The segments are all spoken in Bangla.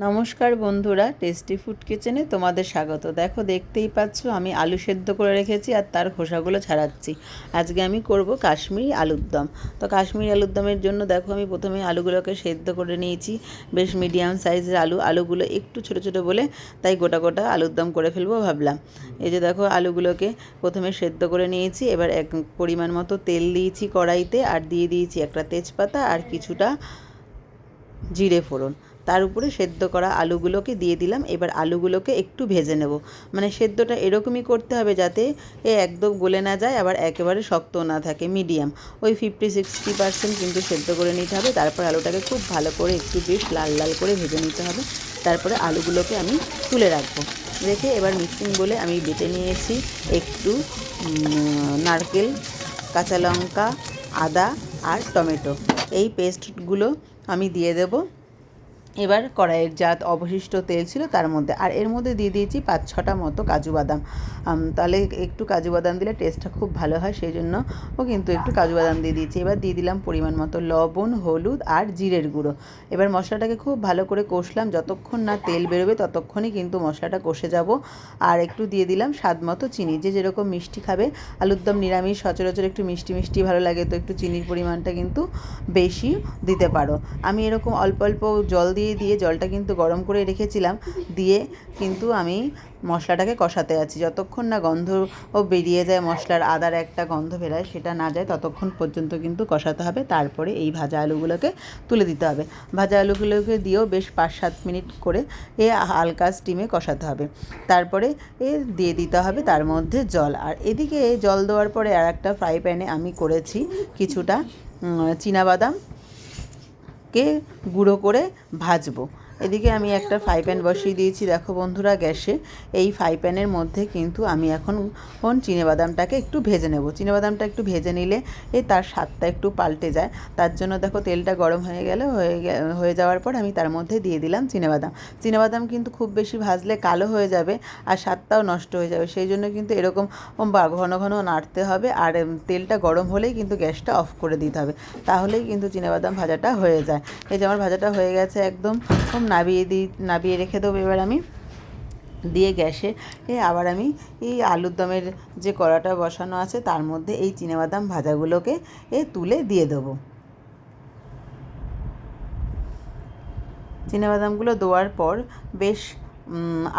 নমস্কার বন্ধুরা, টেস্টি ফুড কিচেনে তোমাদের স্বাগত। দেখো, দেখতেই পাচ্ছ আমি আলু সেদ্ধ করে রেখেছি আর তার খোসাগুলো ছাড়াচ্ছি। আজকে আমি করব কাশ্মীরি আলুর দম। তো কাশ্মীরি আলুর দমের জন্য দেখো আমি প্রথমে আলুগুলোকে সেদ্ধ করে নিয়েছি। বেশ মিডিয়াম সাইজের আলুগুলো একটু ছোটো ছোটো বলে তাই গোটা গোটা আলুর দম করে ফেলবো ভাবলাম। এই যে দেখো, আলুগুলোকে প্রথমে সেদ্ধ করে নিয়েছি। এবার এক পরিমাণ মতো তেল দিয়েছি কড়াইতে, আর দিয়ে দিয়েছি একটা তেজপাতা আর কিছুটা জিরে ফোড়ন। তার উপরে সেদ্ধ করা আলুগুলোকে দিয়ে দিলাম। এবার আলুগুলোকে একটু ভেজে নেব। মানে সেদ্ধটা এরকমই করতে হবে যাতে একদম গলে না যায়, আবার একেবারে শক্তও না থাকে, মিডিয়াম ওই 50-60% কিন্তু সেদ্ধ করে নিতে হবে। তারপর আলুটাকে খুব ভালো করে একটু বেশ লাল লাল করে ভেজে নিতে হবে। তারপরে আলুগুলোকে আমি তুলে রাখবো। রেখে এবার মিক্সিং বলে আমি বেটে নিয়েছি একটু নারকেল, কাঁচা লঙ্কা, আদা আর টমেটো। এই পেস্টগুলো আমি দিয়ে দেব এবার কড়াইয়ের যা অবশিষ্ট তেল ছিল তার মধ্যে। আর এর মধ্যে দিয়ে দিয়েছি 5-6টা মতো কাজু বাদাম। তাহলে একটু কাজু বাদাম দিলে টেস্টটা খুব ভালো হয়, সেই জন্য কিন্তু একটু কাজু বাদাম দিয়ে দিয়েছি। এবার দিয়ে দিলাম পরিমাণ মতো লবণ, হলুদ আর জিরের গুঁড়ো। এবার মশলাটাকে খুব ভালো করে কষলাম। যতক্ষণ না তেল বেরোবে ততক্ষণই কিন্তু মশলাটা কষে যাব। আর একটু দিয়ে দিলাম স্বাদ মতো চিনি। যে যেরকম মিষ্টি খাবে, আলুর দম নিরামিষ, সচরাচর একটু মিষ্টি মিষ্টি ভালো লাগে, তো একটু চিনির পরিমাণটা কিন্তু বেশি দিতে পারো। আমি এরকম অল্প অল্প জল দিয়ে জলটা কিন্তু গরম করে রেখেছিলাম, দিয়ে কিন্তু আমি মশলাটাকে কষাতে আছি। যতক্ষণ না গন্ধ বেরিয়ে যায়, মশলার আদার একটা গন্ধ বেরোয়, সেটা না যায় ততক্ষণ পর্যন্ত কিন্তু কষাতে হবে। তারপরে এই ভাজা আলুগুলোকে তুলে দিতে হবে। ভাজা আলুগুলোকে দিয়েও বেশ 5-7 মিনিট করে হালকা স্টিমে কষাতে হবে। তারপরে দিয়ে দিতে হবে তার মধ্যে জল। আর এদিকে জল দেওয়ার পরে আর একটা ফ্রাই প্যানে আমি করেছি কিছুটা চীনাবাদামকে গুঁড়ো করে ভাজবো। এদিকে আমি একটা ফ্রাই প্যান বসিয়ে দিয়েছি দেখো বন্ধুরা গ্যাসে। এই ফ্রাই প্যানের মধ্যে কিন্তু আমি এখন চীনাবাদামটাকে একটু ভেজে নেব। চীনাবাদামটা একটু ভেজে নিলে তার স্বাদটা একটু পাল্টে যায়। তার জন্য দেখো তেলটা গরম হয়ে যাওয়ার পর আমি তার মধ্যে দিয়ে দিলাম চীনাবাদাম কিন্তু খুব বেশি ভাজলে কালো হয়ে যাবে আর স্বাদটাও নষ্ট হয়ে যাবে। সেই জন্য কিন্তু এরকম ঘন ঘন নাড়তে হবে। আর তেলটা গরম হলেই কিন্তু গ্যাসটা অফ করে দিতে হবে, তাহলেই কিন্তু চীনাবাদাম ভাজাটা হয়ে যায়। এই যে আমার ভাজাটা হয়ে গেছে একদম, নাবিয়ে রেখে দেবো। এবার আমি দিয়ে গ্যাসে আবার আমি এই আলুর দমের যে কড়াটা বসানো আছে তার মধ্যে এই চীনাবাদাম ভাজাগুলোকে তুলে দিয়ে দেবো। চীনাবাদামগুলো দেওয়ার পর বেশ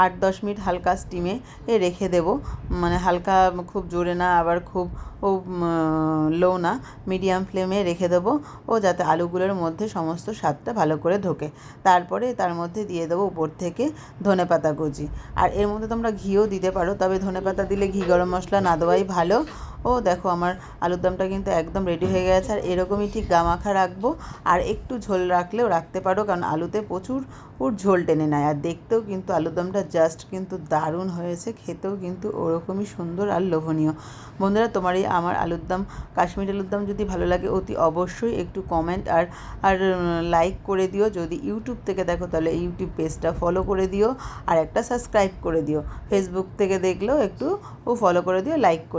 8-10 মিনিট হালকা স্টিমে রেখে দেব। মানে হালকা, খুব জোরে না আবার খুব লো না, মিডিয়াম ফ্লেমে রেখে দেবো যাতে আলুগুলোর মধ্যে সমস্ত স্বাদটা ভালো করে ঢোকে। তারপরে তার মধ্যে দিয়ে দেবো উপর থেকে ধনেপাতা কুচি। আর এর মধ্যে তোমরা ঘিও দিতে পারো, তবে ধনেপাতা দিলে ঘি গরম মশলা না দেওয়াই ভালো। দেখো আমার আলুর দমটা কিন্তু একদম রেডি হয়ে গেছে। আর এরকমই ঠিক গামাখা রাখবো। আর একটু ঝোল রাখলেও রাখতে পারো, কারণ আলুতে প্রচুর ঝোল টেনে নেয়। আর দেখতেও কিন্তু আলুর দমটা জাস্ট কিন্তু দারুণ হয়েছে, খেতেও কিন্তু ওরকমই সুন্দর আর লোভনীয়। বন্ধুরা, তোমার এই আমার আলুর দম, কাশ্মীরি আলুর দম যদি ভালো লাগে অতি অবশ্যই একটু কমেন্ট আর লাইক করে দিও। যদি ইউটিউব থেকে দেখো তাহলে ইউটিউব পেজটা ফলো করে দিও আর একটা সাবস্ক্রাইব করে দিও। ফেসবুক থেকে দেখলেও একটু ফলো করে দিও, লাইক করে